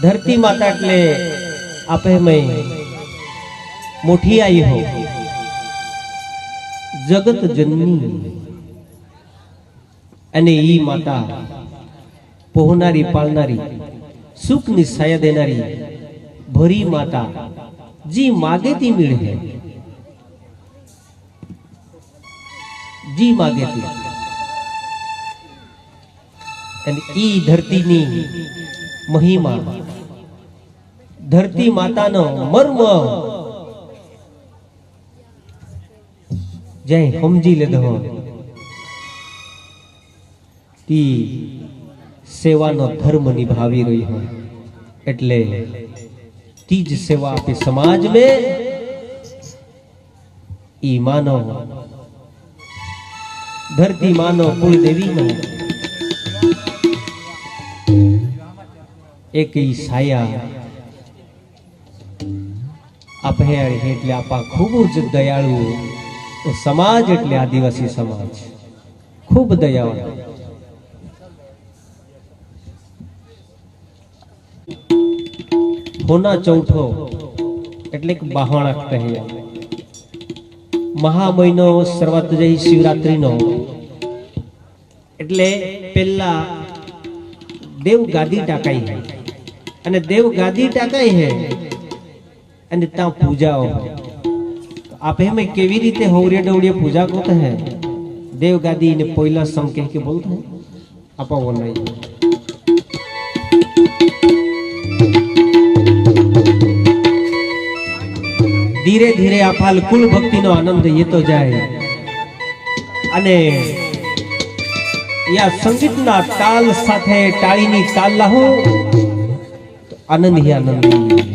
धरती माता એટલે આપે મેં મોઠી आई हो जगत जननी અને ઈ માતા પોહનારી પાલનારી સુખની છાયા દેનારી ભરી માતા जी मागे ती मिळे जी मागे ती અને ઈ ધરતીની મહિમા ધરતી માતાનો મર્મ જય સમજી લીધો તી સેવાનો ધર્મ નિભાવી રહી હોય એટલે तीज सेवा आपे समाज में ई मानो धरती मानो कुल देवी नो एक ही साया आपे એટલે આપા ખૂબ જ દયાળુ સમાજ એટલે આદિવાસી સમાજ ખૂબ દયાવાળો होना चौथो એટલે કે બાહણાક કહે મહા મહિનો શરૂઆત જઈ શિવરાત્રીનો એટલે પહેલા દેવ ગાદી ટાકાઈ है અને દેવ ગાદી ટાકાઈ है અને તા પૂજાઓ આપે में કેવી રીતે હોરિયા ડવડિયા પૂજા કરતા है देव गादी ने पहिला संग कह के बोलता है आपा वो नहीं धीरे धीरे आफाल कुल भक्ति नो आनंद ये तो जाए अने या संगीत ना ताल साथे टाळी नी ताल लाहू तो आनंद ही आनंद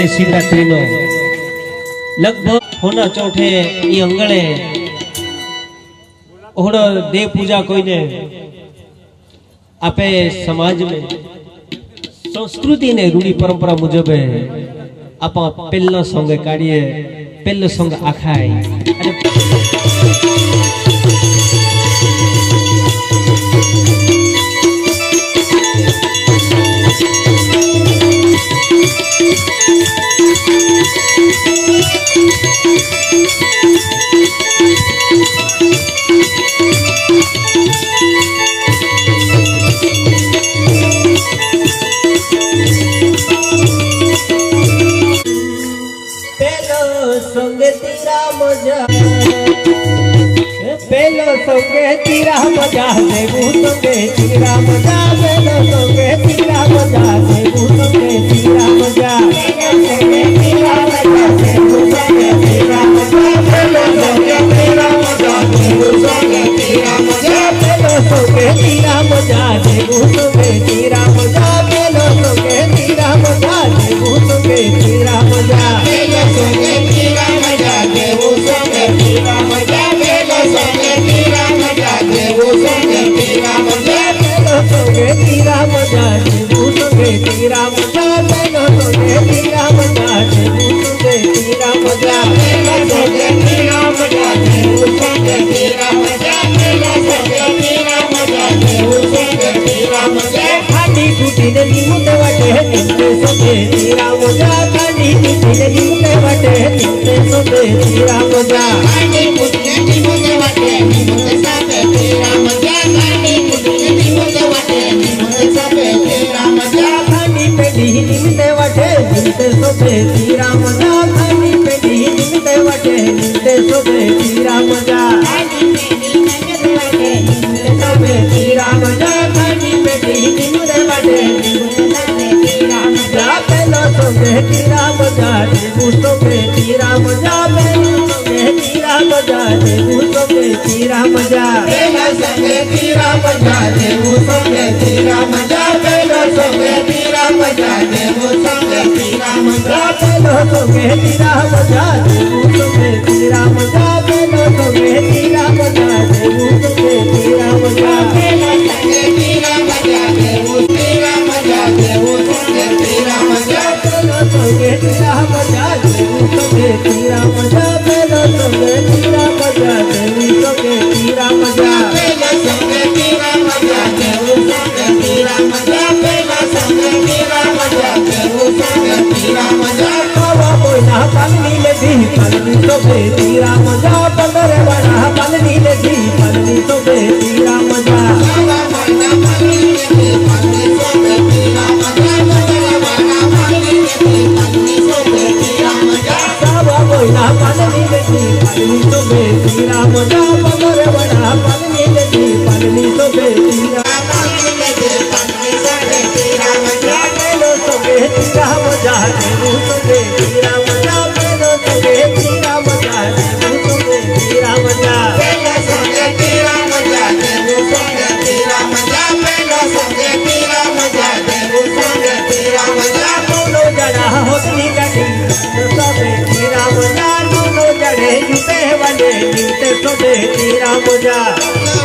शिवरात्रि नो लगभग होना चौथे ये अंगणे ओहड़ देव पूजा कोई ने आपे समाज में संस्कृति ने रूढ़ी परंपरा मुजब आपा पहला संग काढ़िए पहला संग आखाई पेलो संगे तीरा मजा देवू संगे तीरा मजा पेलो संगे तीरा मजा देवू संगे तीरा मजा संगे तीरा मजा देवू संगे तीरा मजा पेलो संगे तीरा मजा देवू संगे तीरा मजा पेलो संगे तीरा मजा देवू संगे तीरा मजा पेलो संगे तीरा मजा देवू संगे तीरा मजा पेलो संगे तीरा मजा देवू संगे तीरा मजा पेलो संगे तीरा मजा देवू संगे तीरा मजा पेलो संगे तीरा मजा देवू संगे तीरा मजा पेलो संगे तीरा मजा देवू संगे तीरा मजा पेलो संगे तीरा मजा देवू संगे तीरा मजा पेलो संगे तीरा मजा देवू संगे तीरा मजा खाटी टूटी ने नीमते वाटे निमते संगे तीरा मजा खाटी टूटी ने नीमते वाटे निमते संगे तीरा मजा खाटी टूटी ने नीमते वाटे निमते संगे तीरा मजा खाटी टूटी ने नीमते वाटे निमते संगे तीरा मजा खाटी पेटी निमते वाटे निमते संगे तीरा मजा खाटी पेटी निमते वाटे निमते संगे तीरा મજા દેવું સંગે તીરા મજા પેલા સંગે તીરા મજા દેવું સંગે તીરા મજા પેલો સંગે તીરા મજા દેવું સંગે તીરા મજા પેલો સંગે તીરા મજા દેવું સંગે તીરા મજા પેલો સંગે તીરા મજા દેવું સંગે તીરા મજા પેલા સંગે તીરા મજા દેવું તીરા મજા દેવું સંગે તીરા મજા પેલો સંગે તીરા મજા દેવું સંગે તીરા મજા પેલો સંગે તીરા મજા દેવું સંગે તીરા મજા પેલા સંગે તીરા મજા દેવું સંગે તીરા મજા પેલા સંગે તીરા મજા દેવું સંગે તીરા મજા બાબા બોયના પાલની લેધી પાલની સોબે તીરા મજા પંદર વાળા પાલની લેધી પાલની સોબે તીરા મજા બાબા મોટા પાલી કે પાલી સોબે તીરા મજા બાબા વાળા પાલી કે પાલી સોબે તીરા મજા બાબા બોયના પાલની લેધી પાલની સોબે તીરા મજા પંદર વાળા પાલની લેધી પાલની સોબે તીરા પાલી કે પાલી સોબે તીરા મજા પેલો સોબે તીરા મજા દેવું સોબે તીરા મજા પેલો સોબે તીરા મજા દેવું સોબે તીરા મજા પેલા સંગે તીરા મજા દેવું સંગે તીરા મજા પેલા સંગે તીરા મજા દેવું સંગે તીરા મજા दोनों जड़ा होती गटी सोबे तीरा मजा दोनों जड़े जूते वाले जूते सोबे तीरा मजा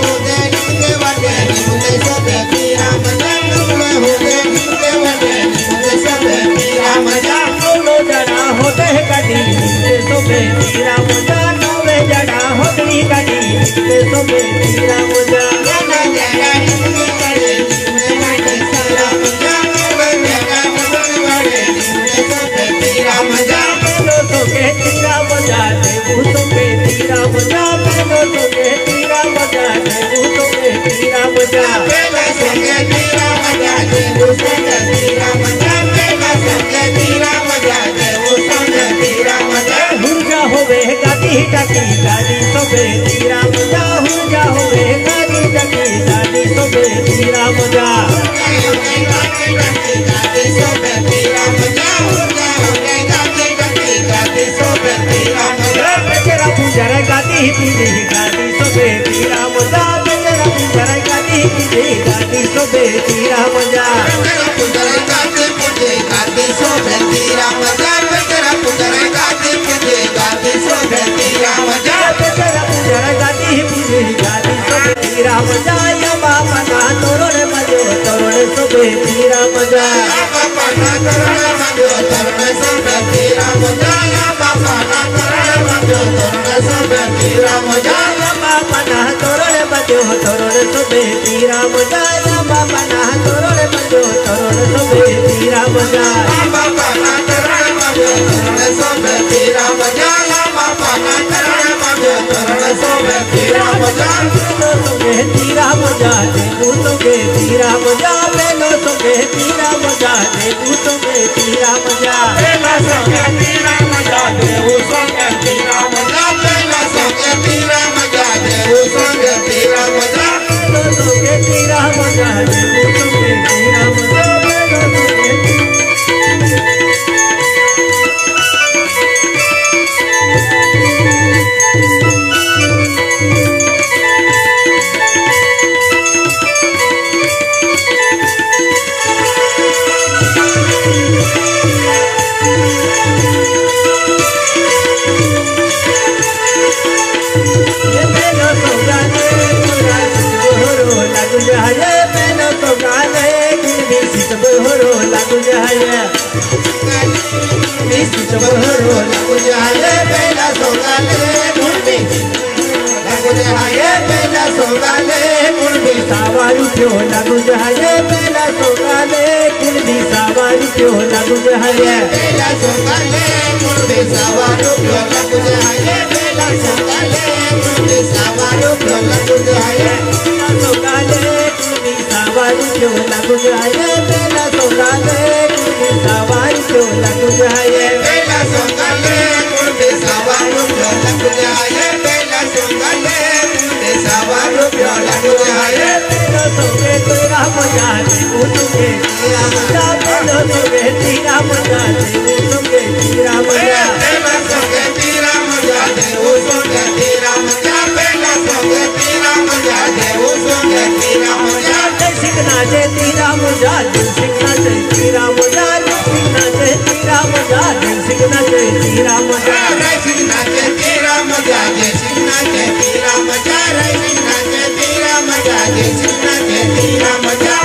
होते नीचे वटे नीचे सोबे तीरा मजा होते नीचे वटे नीचे सोबे तीरा मजा दोनों जड़ा होते गटी जूते सोबे तीरा मजा नवे जड़ा होती गटी जूते सोबे तीरा मजा गाना जरा नीचे वटे नीचे वटे सारा मजा जरा नीचे वटे नीचे सोबे तीरा मजा पेलो सोबे तीरा मजा देवू सोबे तीरा मजा पेलो सोबे तीरा मजा देवू सोबे तीरा मजा पेला संगे तीरा मजा देवू संगे तीरा मजा पेला संगे तीरा मजा देवू संगे तीरा मजा हुरजा होवे गादी टकी गादी सोबे तीरा मजा हुरजा होवे गादी टकी गादी सोबे तीरा मजा बेचरा पूजरा गादी पूजी गादी सोबे तीरा मजा बेचरा पूजरा गादी पूजी गादी सोबे तीरा मजा बेचरा पूजरा गादी पूजी गादी सोबे तीरा मजा या बाबा ना तोरण मजो तोरण सोबे तीरा मजा मजा या बाबा ना तोरण मजो तोरण सोबे तीरा मजा या बाबा ना तोरण मजो तोरण सोबे तीरा मजा पेलो सोबे तीरा मजा देवू सोबे तीरा मजा पेलो सोबे तीरा मजा देवू सोबे तीरा मजा पेलो सोबे तीरा मजा देवू सोबे तीरा मजा पेलो सोबे पेलो सोगाने पूरा बोहरो लागू जाए पेलो सोगाने गुंडी सित बोहरो लागू जाए सित बोहरो लागू जाए पेला सोगाले मुर्गी सावारू क्यों लागू जाए पेला सोगाने गुंडी सावारू क्यों लागू जाए पेला सोगाले मुर्गी सावारू क्यों लागू जाए पेला सोगाले मुर्गी सावारू क्यों लागू जाए पेला सोगाने गुंडी सावारू क्यों लागू जाए पेला सोगाने गुंडी सावारू क्यों लागू जाए पेला सोगाले मुर्गी सावारू क्यों लागू जाए पेला सोगाले मुर्गी सावारू क्यों लागू जाए पेलो सोगे तेरा मजा देवू सोगे तेरा मजा पेलो सोगे तेरा मजा देवू सोगे तेरा मजा पेला सोगे तेरा मजा देवू सोगे तेरा કે તીરા મજા રહીના કે તીરા મજા જે સિંહના કે તીરા મજા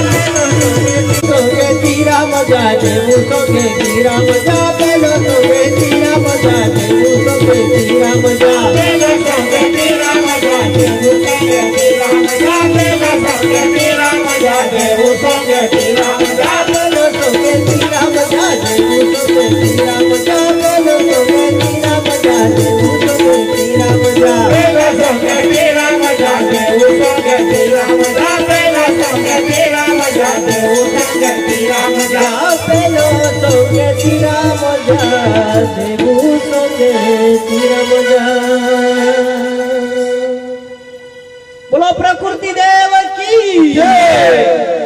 સોંગે તીરા મજા દેવું સોંગે તીરા મજા પેલો સોંગે તીરા મજા દેવું સોંગે તીરા મજા પેલો સોંગે તીરા મજા દેવું સોંગે તીરા મજા પેલો સોંગે તીરા મજા દેવું સોંગે તીરા મજા પેલો સોંગે તીરા મજા દેવું સોંગે તીરા મજા પેલો સોંગે તીરા મજા દેવું સોંગે તીરા મજા પેલો સોંગે તીરા મજા દેવું સોંગે તીરા મજા પેલો સોંગે તીરા મજા દેવું સોંગે તીરા મજા પેલો સોંગે તીરા મજા દેવું સોંગે તીરા મજા. બોલો પ્રકૃતિ દેવ કી જય.